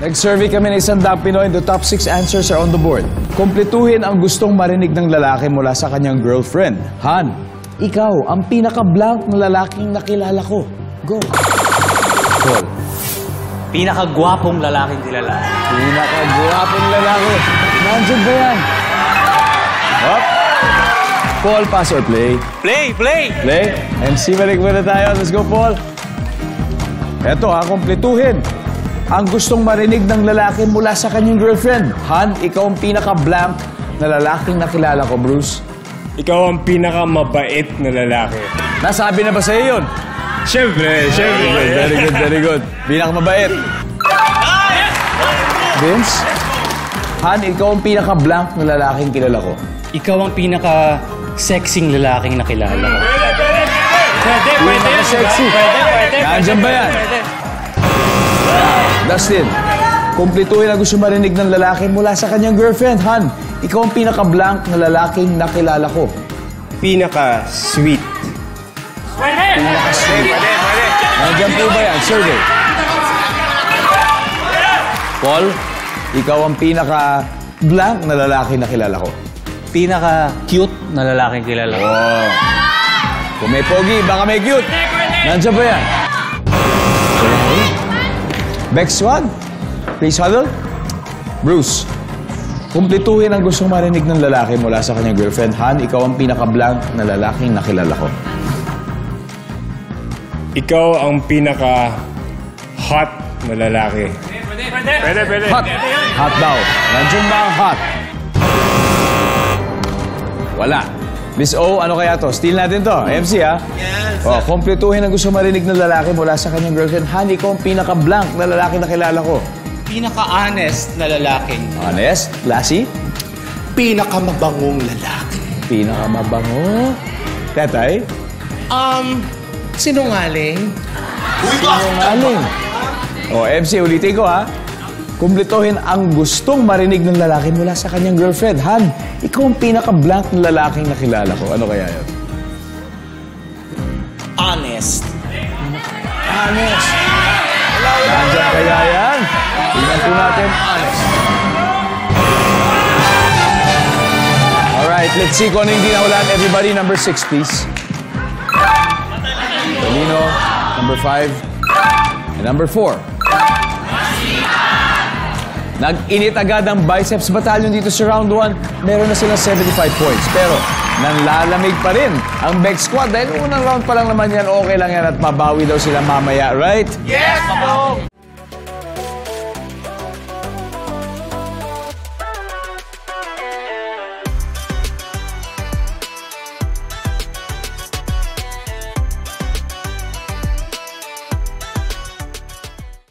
Nag-survey kami ng 100 Pinoy and the top 6 answers are on the board. Kumpletuhin ang gustong marinig ng lalaki mula sa kanyang girlfriend. Han, ikaw ang pinaka-blank na lalaking nakilala ko. Go. Paul. Pinakagwapong lalaking kilala. Pinaka-gwapong lalaki. Nandiyan ba yan? Up. Paul, pass or play? Play! Play! Play. MC, balik muna tayo. Let's go, Paul. Eto ha, kumpletuhin ang gustong marinig ng lalaki mula sa kanyang girlfriend. Han, ikaw ang pinaka-blank na lalaking nakilala ko, Bruce. Ikaw ang pinakamabait na lalaki. Nasabi na ba sa'yo yun? Siyempre. Very good, very good. Pinakamabait. Vince? Han, ikaw ang pinaka-blank na lalaking kilala ko. Ikaw ang pinaka-sexing lalaking nakilala ko. Pwede! Pinaka-sexy. Nandiyan ba yan? Dustin, kumpletuhin ang gusto marinig ng lalaki mula sa kanyang girlfriend. Han, ikaw ang pinaka-blank na lalaking nakilala ko. Pinaka-sweet. Pinaka-sweet. Nandiyan po ba yan? Survey. Paul, ikaw ang pinaka-blank na lalaking nakilala ko. Pinaka-cute na lalaking kilala ko. Oh. Kung may pogi, baka may cute. Nandiyan ba yan? Bex Swan, please huddle. Bruce, kumpletuhin ang gustong marinig ng lalaki mula sa kanyang girlfriend. Han, ikaw ang pinaka-blank na lalaking nakilala ko. Ikaw ang pinaka-hot na lalaki. Pwede. Hot. Hot daw. Nandiyan ba ang hot? Wala. Miss O, ano kaya to? Steal natin to. MC, ha? Yes. Oh, kumpletuhin ang gusto marinig ng lalaki mula sa kanyang girlfriend. Han, ikaw ang pinaka-blank na lalaki na kilala ko. Pinaka-honest na lalaking. Honest? Lassie? Pinakamabangong lalaki. Pinakamabango? Tetay? Sinungaling. Sinungaling. O, MC, ulitin ko, ha? Kumpletuhin ang gustong marinig ng lalaki mula sa kanyang girlfriend. Han, ikaw ang pinaka-blank na lalaking nakilala ko. Ano kaya yun? Honest. Honest. Nandiyan kaya yan? Tingnan po natin. Honest. Alright, let's see kung ano yung dinahulaan. Everybody, number 6, please. Polino, number 5, and number 4. Nag-init agad ang Biceps Battalion dito sa round 1. Meron na silang 75 points. Pero nanlalamig pa rin ang Bex Squad. Dahil unang round pa lang naman yan, okay lang yan at mabawi daw sila mamaya, right? Yes, Pablo!